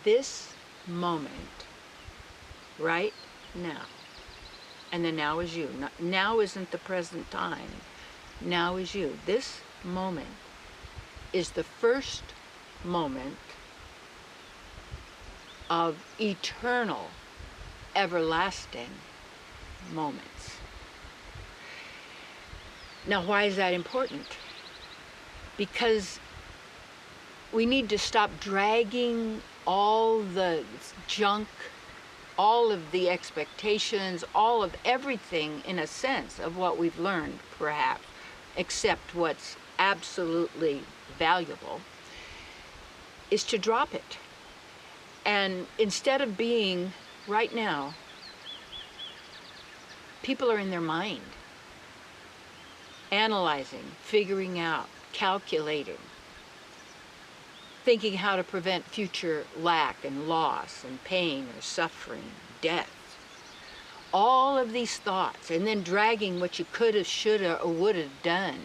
this moment, right now. And the now is you. Now isn't the present time. Now is you. This moment is the first moment of eternal, everlasting moments. Now, why is that important? Because we need to stop dragging all the junk, all of the expectations, all of everything, in a sense, of what we've learned, perhaps, except what's absolutely valuable, is to drop it. And instead of being, right now, people are in their mind, analyzing, figuring out, calculating, thinking how to prevent future lack and loss and pain or suffering, death. All of these thoughts, and then dragging what you could have, should have, or would have done.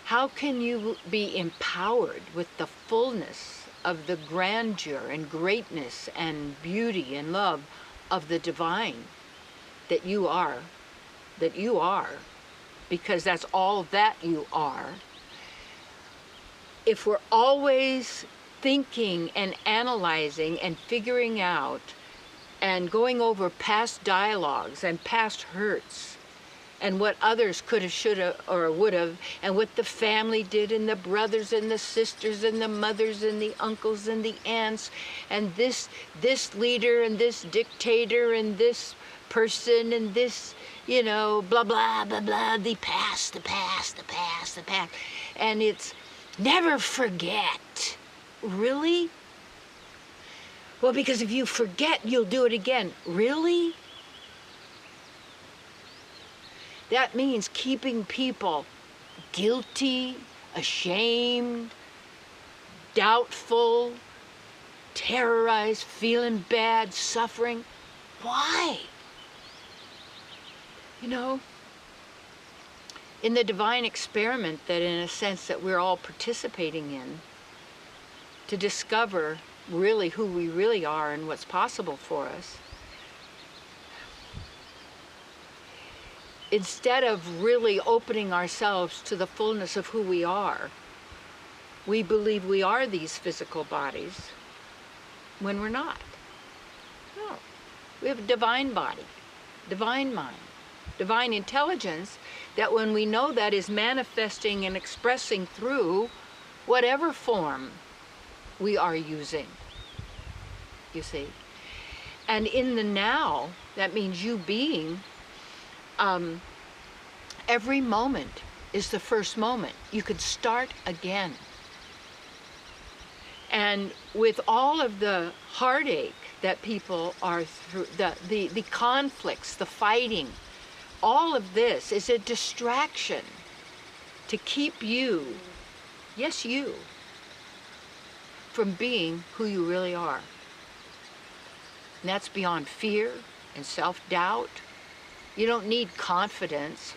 How can you be empowered with the fullness of the grandeur and greatness and beauty and love of the divine that you are, because that's all that you are, if we're always thinking and analyzing and figuring out and going over past dialogues and past hurts and what others could have, should have, or would have, and what the family did, and the brothers and the sisters and the mothers and the uncles and the aunts, and this leader and this dictator and this person and this, you know, blah, blah, blah, blah, the past. And it's never forget. Really? Well, because if you forget, you'll do it again. Really? That means keeping people guilty, ashamed, doubtful, terrorized, feeling bad, suffering. Why? You know, in the divine experiment that, in a sense, that we're all participating in, to discover really who we really are and what's possible for us, instead of really opening ourselves to the fullness of who we are, we believe we are these physical bodies when we're not. No. We have a divine body, divine mind, divine intelligence that, when we know that, is manifesting and expressing through whatever form we are using, you see. And in the now, that means you being, every moment is the first moment. You could start again. And with all of the heartache that people are through, the conflicts, the fighting, all of this is a distraction to keep you, yes, you, from being who you really are. And that's beyond fear and self-doubt. You don't need confidence.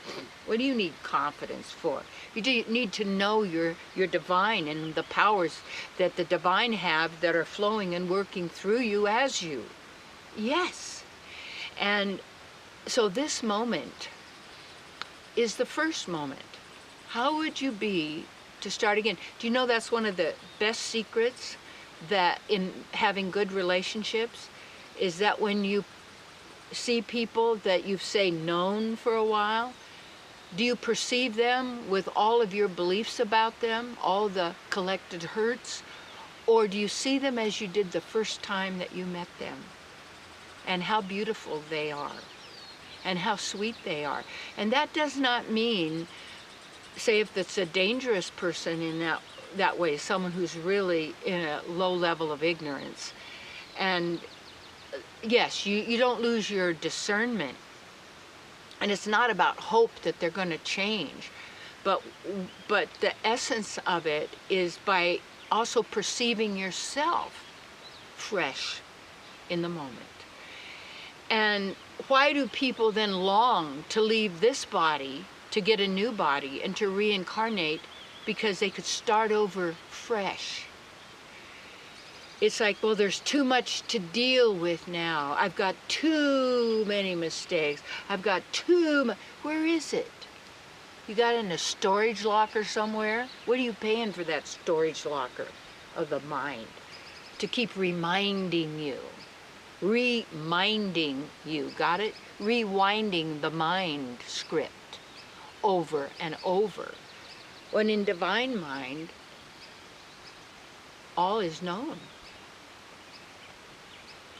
What do you need confidence for? You need to know your divine and the powers that the divine have that are flowing and working through you as you. Yes. And so this moment is the first moment. How would you be to start again? Do you know that's one of the best secrets that in having good relationships, is that when you see people that you've, say, known for a while, do you perceive them with all of your beliefs about them, all the collected hurts, or do you see them as you did the first time that you met them, and how beautiful they are and how sweet they are? And that does not mean, say, if it's a dangerous person in that way, someone who's really in a low level of ignorance, and yes, you don't lose your discernment, and it's not about hope that they're going to change, but the essence of it is by also perceiving yourself fresh in the moment. And why do people then long to leave this body to get a new body and to reincarnate? Because they could start over fresh. It's like, well, there's too much to deal with now. I've got too many mistakes. I've got where is it? You got it in a storage locker somewhere? What are you paying for that storage locker of the mind? To keep reminding you. Reminding you, got it? Rewinding the mind script over and over. When in divine mind, all is known.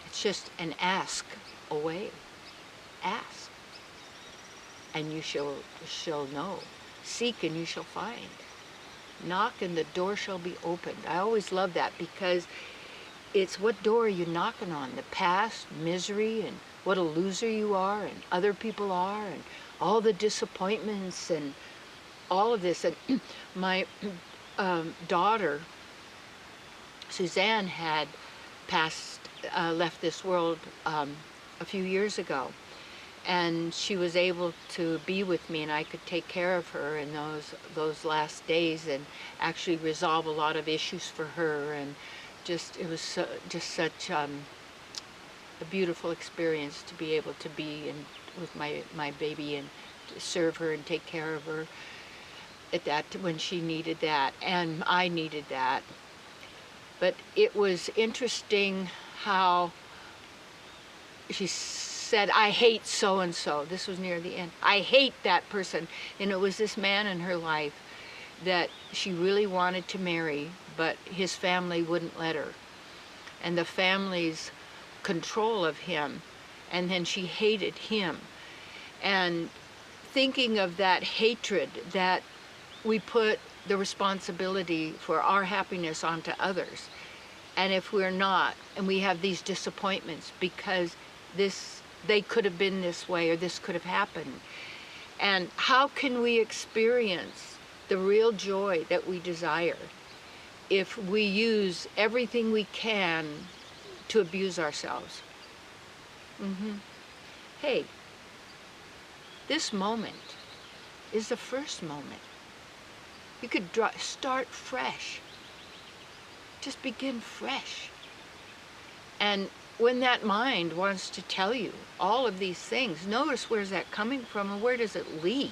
It's just an ask away. Ask, and you shall know. Seek, and you shall find. Knock, and the door shall be opened. I always love that, because it's what door are you knocking on? The past, misery, and what a loser you are, and other people are, and all the disappointments, and all of this. And my daughter, Suzanne, had left this world a few years ago, and she was able to be with me, and I could take care of her in those last days, and actually resolve a lot of issues for her, and it was just such a beautiful experience to be able to be with my baby and to serve her and take care of her at that when she needed that, and I needed that. But it was interesting how she said, I hate so-and-so. This was near the end. I hate that person. And it was this man in her life that she really wanted to marry, but his family wouldn't let her. And the family's control of him, and then she hated him. And thinking of that hatred, that we put the responsibility for our happiness onto others. And if we're not, and we have these disappointments because they could have been this way, or this could have happened. And how can we experience the real joy that we desire if we use everything we can to abuse ourselves? Hey, this moment is the first moment. You could start fresh. Just begin fresh. And when that mind wants to tell you all of these things, notice where's that coming from, and where does it lead?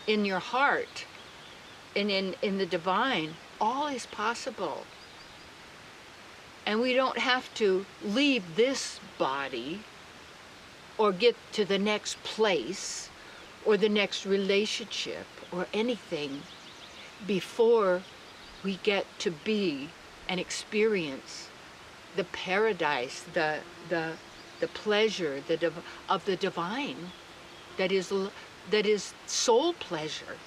In your heart and in the divine, all is possible. And we don't have to leave this body or get to the next place or the next relationship or anything before we get to be and experience the paradise, the pleasure of the divine, that is soul pleasure.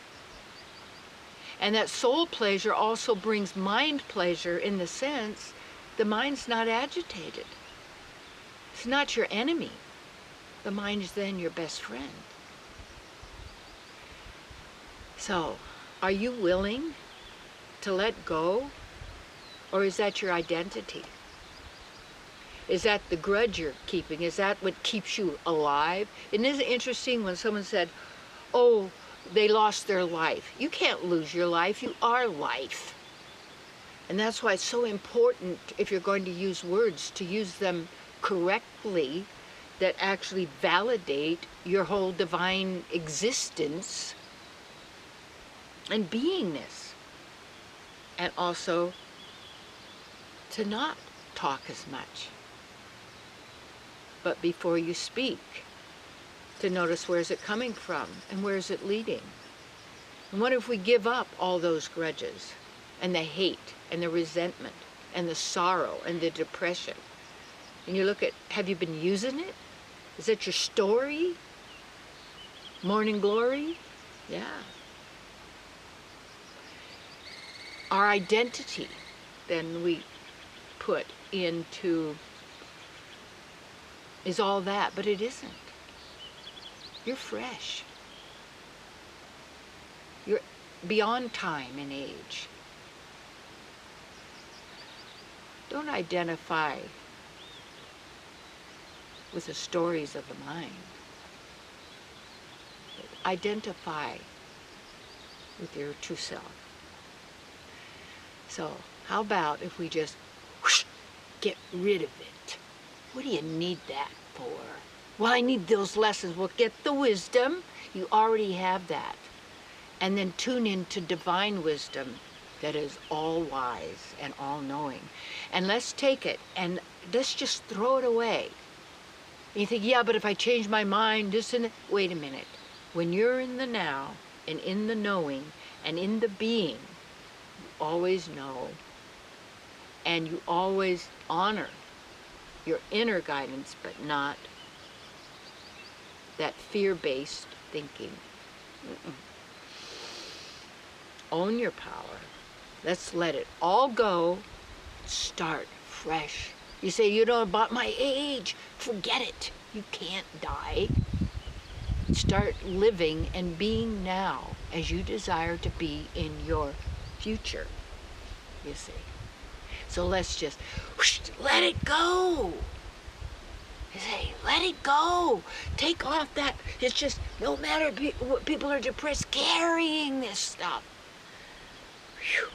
And that soul pleasure also brings mind pleasure, in the sense the mind's not agitated. It's not your enemy. The mind is then your best friend. So, are you willing to let go? Or is that your identity? Is that the grudge you're keeping? Is that what keeps you alive? And isn't it interesting when someone said, oh, they lost their life? You can't lose your life. You are life. And that's why it's so important, if you're going to use words, to use them correctly, that actually validate your whole divine existence and beingness. And also to not talk as much. But before you speak, to notice where's it coming from and where's it leading. And what if we give up all those grudges and the hate and the resentment and the sorrow and the depression? And you look at, have you been using it? Is that your story? Morning glory? Yeah. Our identity, then we put into, is all that, but it isn't. You're fresh. You're beyond time and age. Don't identify with the stories of the mind. Identify with your true self. So, How about if we just whoosh, get rid of it? What do you need that for? Well, I need those lessons. Well, get the wisdom. You already have that. And then tune into divine wisdom that is all wise and all knowing. And let's take it and let's just throw it away. And you think, yeah, but if I change my mind, this and that. Wait a minute. When you're in the now and in the knowing and in the being, you always know and you always honor your inner guidance, but not that fear-based thinking. Mm-mm. Own your power. Let's let it all go. Start fresh. You say, you know, about my age. Forget it. You can't die. Start living and being now as you desire to be in your future, you see. So let's just whoosh, let it go. You say, let it go. Take off that. It's just, no matter what people are depressed, carrying this stuff. Whew.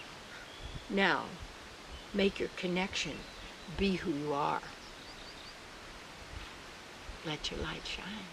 Now, make your connection. Be who you are. Let your light shine.